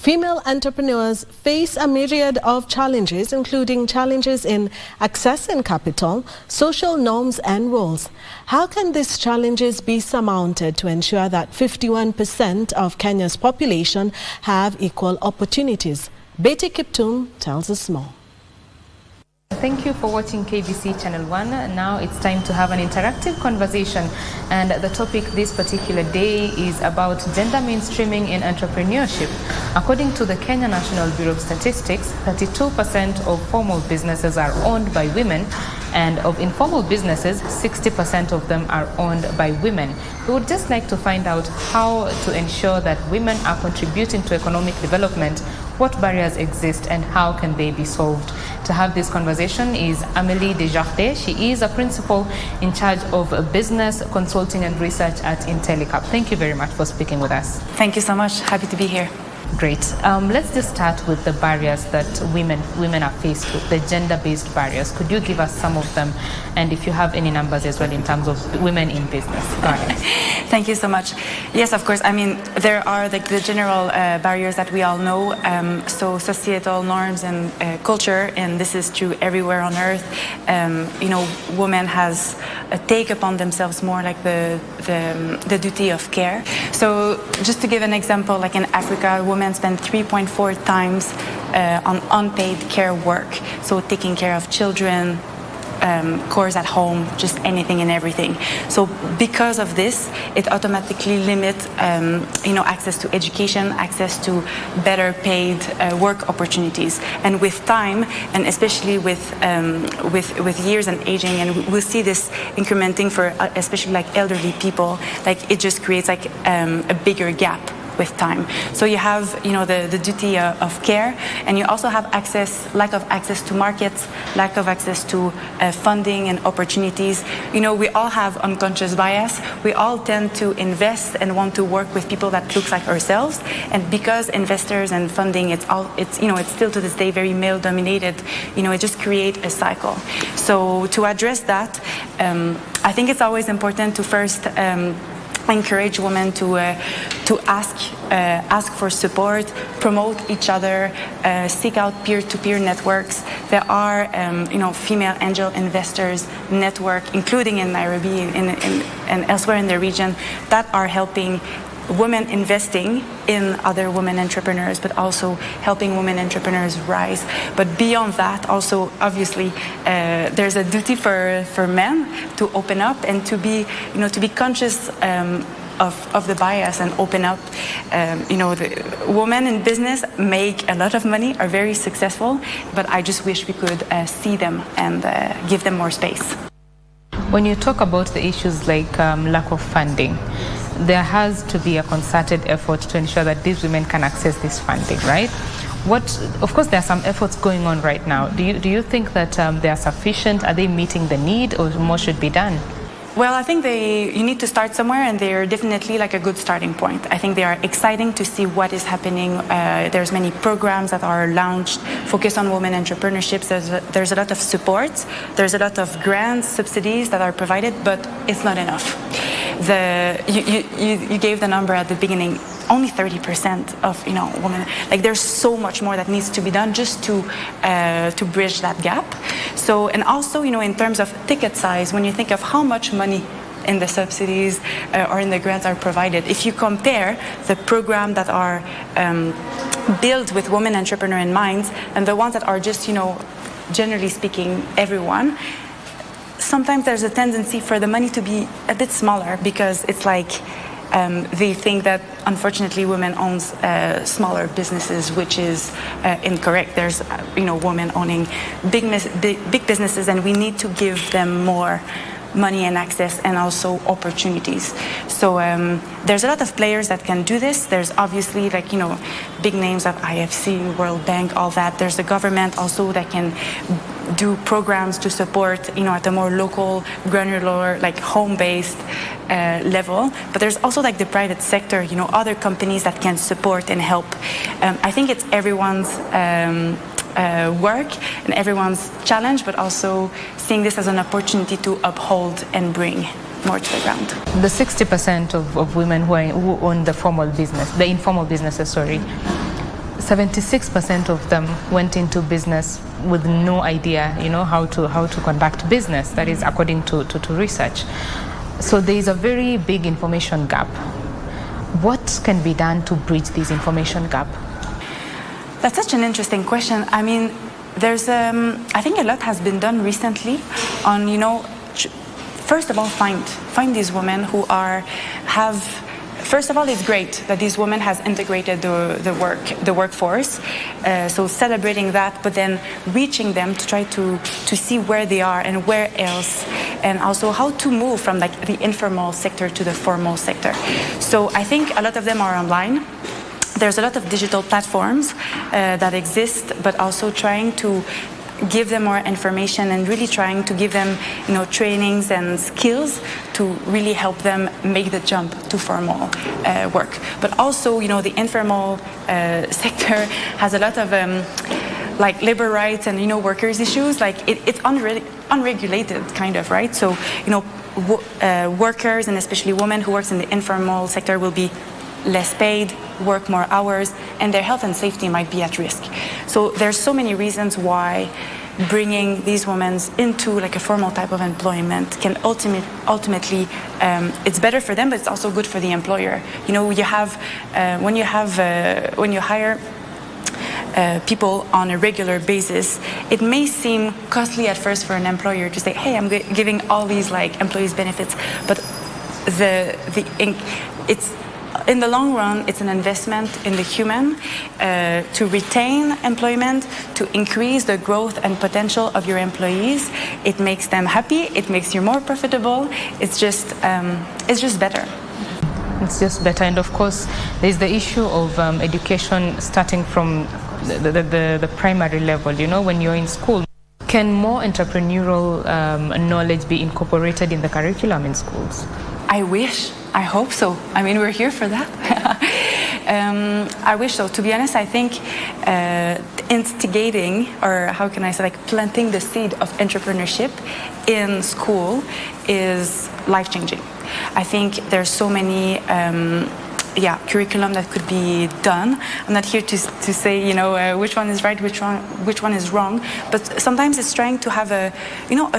Female entrepreneurs face a myriad of challenges, including challenges in accessing capital, social norms and roles. How can these challenges be surmounted to ensure that 51% of Kenya's population have equal opportunities? Betty Kiptum tells us more. Thank you for watching KBC Channel 1. Now it's time to have an interactive conversation, and the topic this particular day is about gender mainstreaming in entrepreneurship. According to the Kenya National Bureau of Statistics, 32% of formal businesses are owned by women, and of informal businesses, 60% of them are owned by women. We would just like to find out how to ensure that women are contributing to economic development, what barriers exist, and how can they be solved. To have this conversation is Amélie Desjardins. She is a principal in charge of business consulting and research at Intellicap. Thank you very much for speaking with us. Thank you so much. Happy to be here. Great. Let's just start with the barriers that women are faced with, the gender-based barriers. Could you give us some of them, and if you have any numbers as well in terms of women in business? Go ahead. Thank you so much. Yes, of course. I mean, there are the general barriers that we all know. So societal norms and culture, and this is true everywhere on earth. Women has take upon themselves more like the duty of care. So just to give an example, like in Africa, women spend 3.4 times on unpaid care work. So taking care of children, chores at home, just anything and everything. So because of this, it automatically limits, access to education, access to better paid work opportunities. And with time, and especially with years and aging, and we'll see this incrementing for especially like elderly people, like it just creates like a bigger gap with time. So you have, the duty of care, and you also have lack of access to markets, lack of access to funding and opportunities. We all have unconscious bias. We all tend to invest and want to work with people that look like ourselves. And because investors and funding, it's still to this day very male dominated, it just creates a cycle. So to address that, I think it's always important to first encourage women to ask for support, promote each other, seek out peer-to-peer networks. There are, female angel investors network, including in Nairobi and elsewhere in the region, that are helping women investing in other women entrepreneurs, but also helping women entrepreneurs rise. But beyond that, also obviously, there's a duty for men to open up and to be conscious of the bias and open up. The women in business make a lot of money, are very successful, but I just wish we could see them and give them more space. When you talk about the issues like lack of funding, there has to be a concerted effort to ensure that these women can access this funding, right? Of course, there are some efforts going on right now. Do you think that they are sufficient? Are they meeting the need, or more should be done? Well, I think you need to start somewhere, and they're definitely like a good starting point. I think they are exciting to see what is happening. There's many programs that are launched, focused on women entrepreneurships. There's a lot of support. There's a lot of grants, subsidies that are provided, but it's not enough. You gave the number at the beginning. Only 30% of women. Like there's so much more that needs to be done just to bridge that gap. So, and also in terms of ticket size, when you think of how much money in the subsidies or in the grants are provided, if you compare the program that are built with women entrepreneur in mind and the ones that are just generally speaking everyone, sometimes there's a tendency for the money to be a bit smaller because it's like they think that unfortunately women own smaller businesses, which is incorrect. There's women owning big businesses, and we need to give them more money and access and also opportunities. So there's a lot of players that can do this. There's obviously big names of IFC, World Bank, all that. There's the government also that can do programs to support at a more local, granular, home-based level. But there's also the private sector, other companies that can support and help. I think it's everyone's work and everyone's challenge, but also seeing this as an opportunity to uphold and bring more to the ground. The 60% of women who own the informal businesses, 76% of them went into business with no idea, how to conduct business. That is according to research. So there is a very big information gap. What can be done to bridge this information gap? That's such an interesting question. I mean, there's, I think a lot has been done recently on, first of all, find these women who have. First of all, it's great that these women has integrated the workforce. So celebrating that, but then reaching them to try to see where they are and where else, and also how to move from like the informal sector to the formal sector. So I think a lot of them are online. There's a lot of digital platforms that exist, but also trying to give them more information and really trying to give them, trainings and skills to really help them make the jump to formal work. But also, the informal sector has a lot of like labor rights and workers issues. Like it's unregulated, kind of, right? So workers and especially women who works in the informal sector will be less paid, work more hours, and their health and safety might be at risk. So there's so many reasons why bringing these women into like a formal type of employment can ultimately it's better for them, but it's also good for the employer. You have when you hire people on a regular basis, it may seem costly at first for an employer to say, hey, I'm giving all these like employees benefits, but it's in the long run, it's an investment in the human to retain employment, to increase the growth and potential of your employees. It makes them happy. It makes you more profitable. It's just better. It's just better. And of course, there's the issue of education starting from the primary level. When you're in school, can more entrepreneurial knowledge be incorporated in the curriculum in schools? I wish. I hope so. I mean, we're here for that. I wish so. To be honest, I think instigating, or how can I say, like planting the seed of entrepreneurship in school is life-changing. I think there's so many curriculum that could be done. I'm not here to say which one is right, which one is wrong, but sometimes it's trying to have a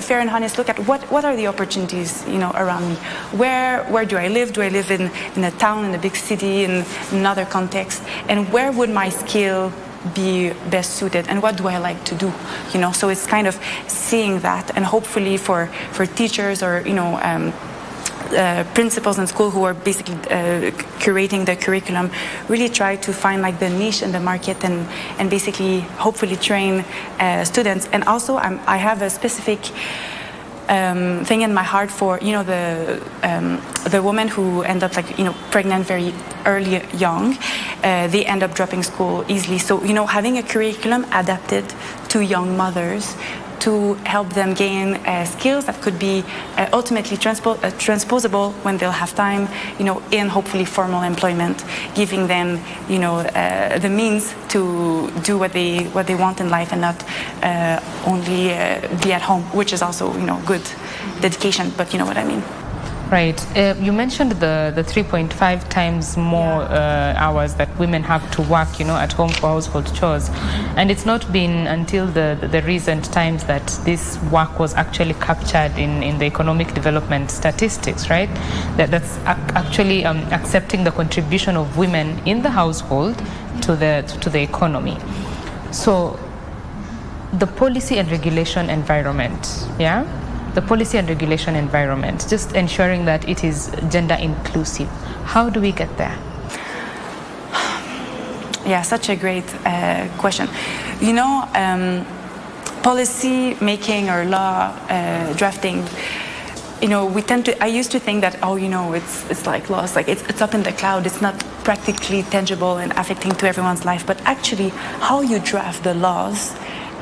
fair and honest look at what are the opportunities around me. Where do I live? Do I live in a town, in a big city, in another context? And where would my skill be best suited, and what do I like to do? So it's kind of seeing that, and hopefully for teachers or principals in school who are basically curating the curriculum, really try to find like the niche in the market and basically hopefully train students. And also I have a specific thing in my heart for the women who end up like pregnant very early, young. They end up dropping school easily. So having a curriculum adapted to young mothers to help them gain skills that could be ultimately transposable when they'll have time, in hopefully formal employment, giving them, the means to do what they want in life and not only be at home, which is also, good dedication, but you know what I mean. Right. You mentioned the 3.5 times more hours that women have to work, at home for household chores. And it's not been until the recent times that this work was actually captured in the economic development statistics, right? That's actually accepting the contribution of women in the household to the economy. So the policy and regulation environment, the policy and regulation environment, just ensuring that it is gender inclusive. How do we get there? Yeah, such a great question. Policy making or law drafting, we tend to, I used to think that, it's like laws, like it's up in the cloud, it's not practically tangible and affecting to everyone's life. But actually, how you draft the laws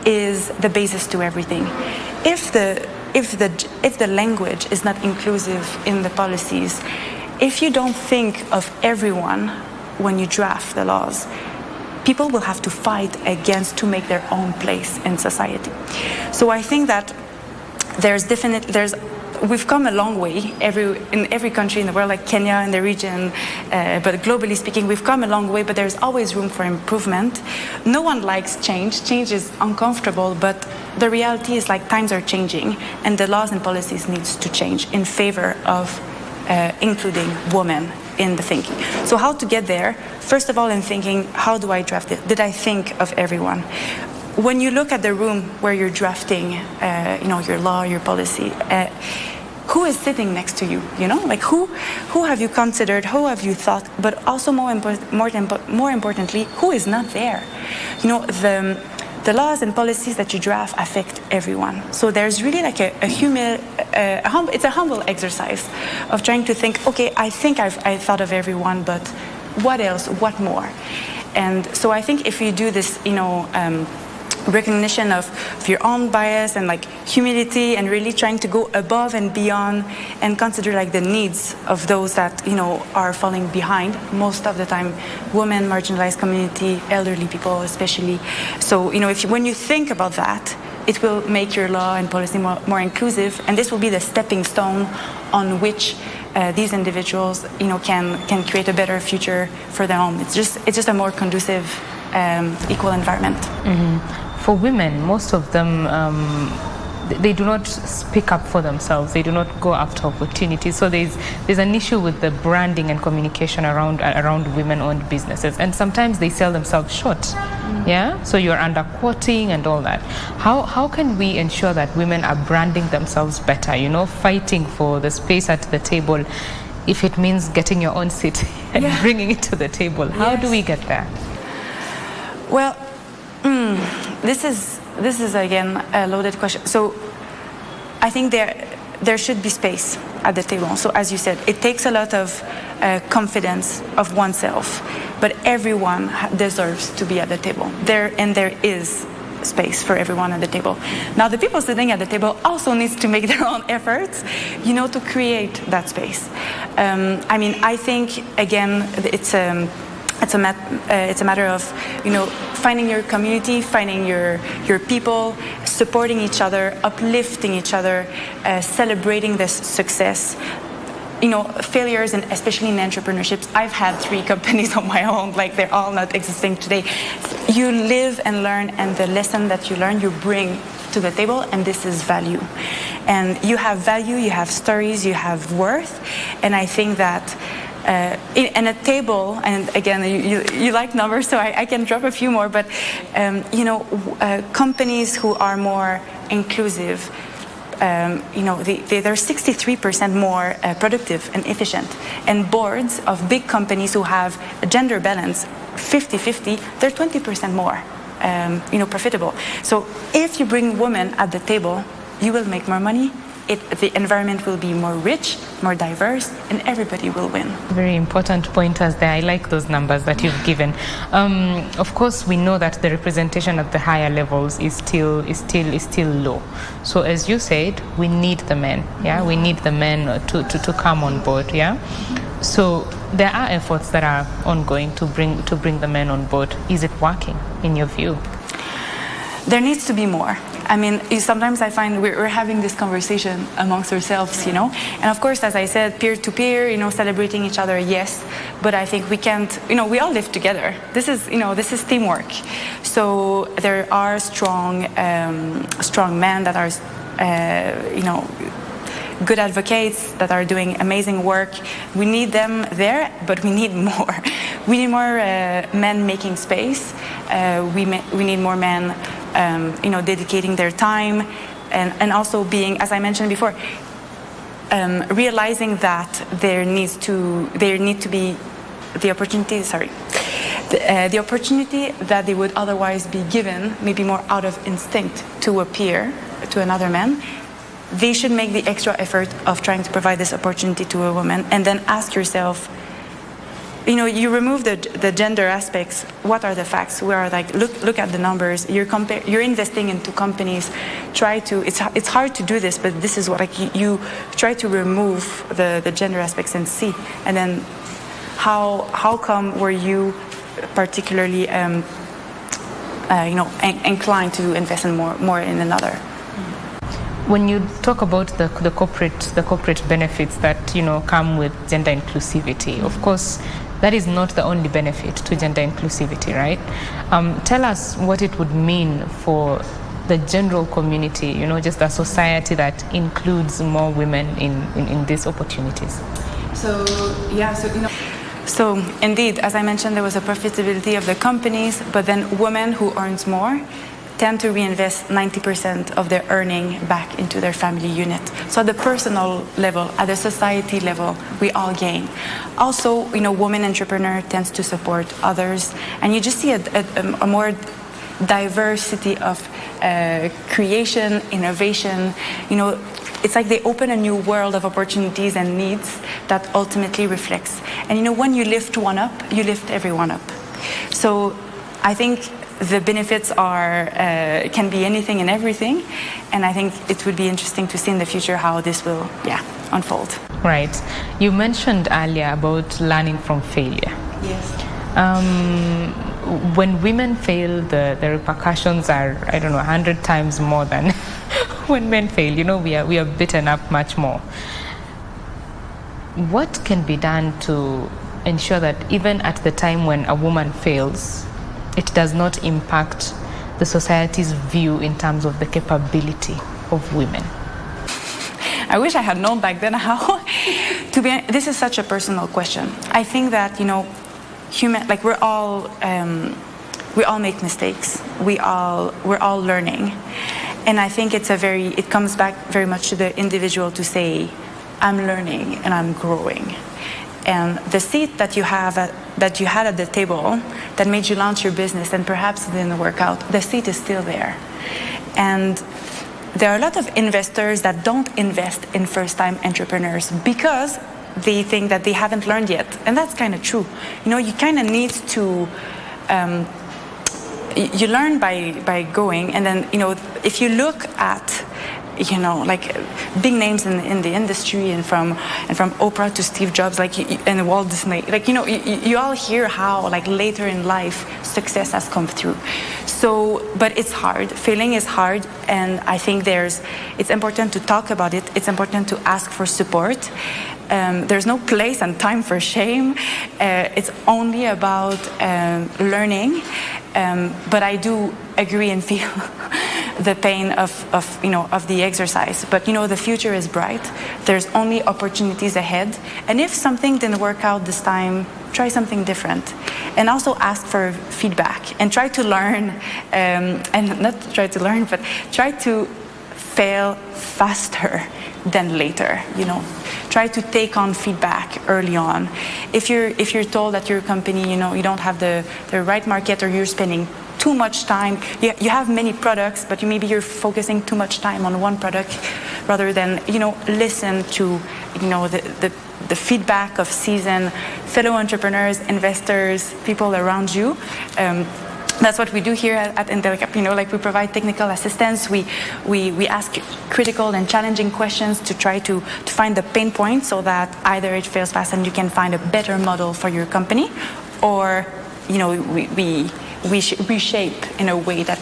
is the basis to everything. If the language is not inclusive in the policies, if you don't think of everyone when you draft the laws, people will have to fight against to make their own place in society. So I think that there's we've come a long way in every country in the world, like Kenya in the region, but globally speaking, we've come a long way, but there's always room for improvement. No one likes change. Change is uncomfortable, but the reality is like times are changing and the laws and policies needs to change in favor of including women in the thinking. So how to get there? First of all, in thinking, how do I draft it? Did I think of everyone? When you look at the room where you're drafting, your law, your policy, who is sitting next to you? Like who have you considered? Who have you thought? But also more importantly, who is not there? The laws and policies that you draft affect everyone. So there's really like it's a humble exercise of trying to think, okay, I think I thought of everyone, but what else? What more? And so I think if you do this, recognition of your own bias and like humility and really trying to go above and beyond and consider like the needs of those that are falling behind, most of the time women, marginalized community, elderly people especially. So when you think about that, it will make your law and policy more inclusive, and this will be the stepping stone on which these individuals can create a better future for their own. It's just a more conducive equal environment. Mm-hmm. For women, most of them, they do not speak up for themselves. They do not go after opportunities. So there's an issue with the branding and communication around women-owned businesses, and sometimes they sell themselves short. Mm-hmm. Yeah. So you're underquoting and all that. How can we ensure that women are branding themselves better? Fighting for the space at the table, if it means getting your own seat and bringing it to the table. How do we get there? Well. This is again a loaded question. So I think there should be space at the table. So as you said, it takes a lot of confidence of oneself, but everyone deserves to be at the table. There is space for everyone at the table. Now the people sitting at the table also needs to make their own efforts, to create that space. I think again it's a matter of finding your community, finding your people, supporting each other, uplifting each other, celebrating this success. Failures, and especially in entrepreneurships. I've had 3 companies on my own, like they're all not existing today. You live and learn, and the lesson that you learn, you bring to the table, and this is value. And you have value, you have stories, you have worth, and I think that in a table, and again, you like numbers, so I can drop a few more, but companies who are more inclusive, they're 63% more productive and efficient. And boards of big companies who have a gender balance 50-50, they're 20% more profitable. So if you bring women at the table, you will make more money. The environment will be more rich, more diverse, and everybody will win. Very important pointers there. I like those numbers that you've given. Of course, we know that the representation at the higher levels is still low. So as you said, we need the men. Yeah, we need the men to come on board. Yeah. So there are efforts that are ongoing to bring the men on board. Is it working in your view? There needs to be more. Sometimes I find we're having this conversation amongst ourselves, and of course, as I said, peer to peer, celebrating each other, yes, but I think we can't, we all live together. This is teamwork. So there are strong men that are, good advocates that are doing amazing work. We need them there, but we need more. We need more men making space. We need more men dedicating their time and also being, as I mentioned before, realizing that there need to be the opportunity that they would otherwise be given, maybe more out of instinct to a peer, to another man. They should make the extra effort of trying to provide this opportunity to a woman, and then ask yourself, you remove the gender aspects. What are the facts? Look at the numbers. You're investing into companies. It's hard to do this, but this is what you try to remove the gender aspects and see. And then how come were you particularly inclined to invest in more in another? When you talk about the corporate benefits that come with gender inclusivity, of course, that is not the only benefit to gender inclusivity, right? Tell us what it would mean for the general community, just a society that includes more women in these opportunities. So indeed, as I mentioned, there was a profitability of the companies, but then women who earns more tend to reinvest 90% of their earning back into their family unit. So at the personal level, at the society level, we all gain. Also, women entrepreneur tends to support others, and you just see a more diversity of creation, innovation. It's like they open a new world of opportunities and needs that ultimately reflects. And when you lift one up, you lift everyone up. So I think the benefits can be anything and everything, and I think it would be interesting to see in the future how this will unfold. Right. You mentioned earlier about learning from failure. Yes. When women fail, the repercussions are, 100 times more than when men fail. We are beaten up much more. What can be done to ensure that even at the time when a woman fails, it does not impact the society's view in terms of the capability of women? I wish I had known back then how. This is such a personal question. I think that we all make mistakes. We're all learning, and I think it comes back very much to the individual to say, I'm learning and I'm growing. And the seat that you had at the table that made you launch your business and perhaps it didn't work out, the seat is still there. And there are a lot of investors that don't invest in first-time entrepreneurs because they think that they haven't learned yet. And that's kind of true. You kind of need to, you learn by going, and then, if you look at big names in the industry, and from Oprah to Steve Jobs, and Walt Disney, you all hear how later in life success has come through. So, but it's hard. Failing is hard, and I think it's important to talk about it. It's important to ask for support. There's no place and time for shame. It's only about learning. But I do agree and feel the pain of the exercise. But the future is bright. There's only opportunities ahead. And if something didn't work out this time, try something different. And also ask for feedback and try to learn. And not try to learn, but try to fail faster than later. Try to take on feedback early on. If you're told that your company, you don't have the right market, or you're spending too much time, you have many products, but maybe you're focusing too much time on one product rather than listen to the feedback of seasoned fellow entrepreneurs, investors, people around you. That's what we do here at Intellicap. We provide technical assistance. We ask critical and challenging questions to try to find the pain point, so that either it fails fast and you can find a better model for your company, or we reshape in a way that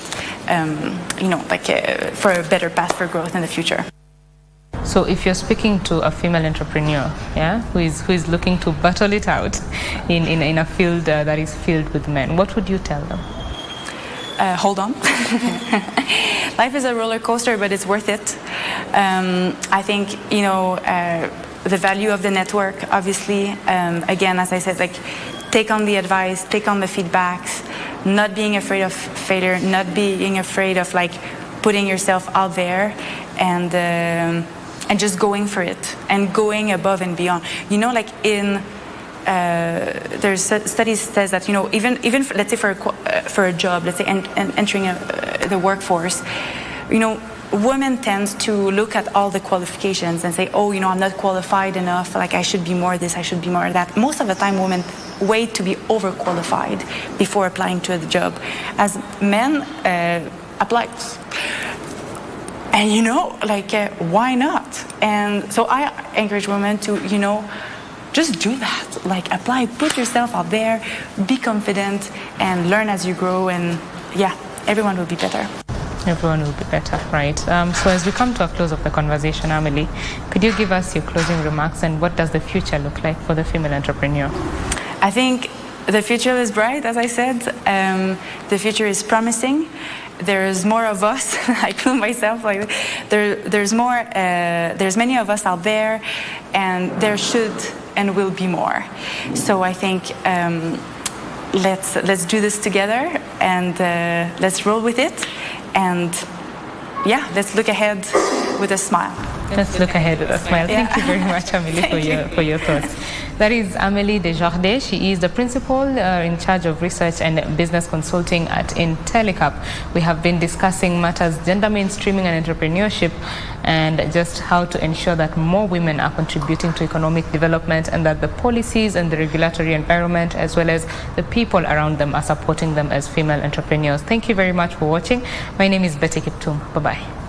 for a better path for growth in the future. So if you're speaking to a female entrepreneur, who is looking to battle it out in a field that is filled with men, what would you tell them? Hold on. Life is a roller coaster, but it's worth it. I think the value of the network, obviously. Again, as I said, take on the advice, take on the feedbacks, not being afraid of failure, not being afraid of putting yourself out there, and just going for it and going above and beyond. There's studies says that even let's say for a job, let's say entering the workforce, women tend to look at all the qualifications and say, I'm not qualified enough, I should be more this, I should be more that. Most of the time women wait to be overqualified before applying to the job, as men apply. And why not? And so I encourage women to just do that. Apply, put yourself out there, be confident, and learn as you grow, and everyone will be better. Everyone will be better, right? So as we come to a close of the conversation, Amelie, could you give us your closing remarks and what does the future look like for the female entrepreneur? I think the future is bright, as I said. The future is promising. There's more of us. I feel myself like there's more. There's many of us out there, and there should and will be more. So I think let's do this together and let's roll with it. And yeah, let's look ahead with a smile. Let's look ahead with a smile. Yeah. Thank you very much, Amelie, for your thoughts. That is Amelie Desjardins. She is the principal in charge of research and business consulting at Intellicap. We have been discussing matters gender mainstreaming and entrepreneurship and just how to ensure that more women are contributing to economic development and that the policies and the regulatory environment as well as the people around them are supporting them as female entrepreneurs. Thank you very much for watching. My name is Betty Kiptum. Bye-bye.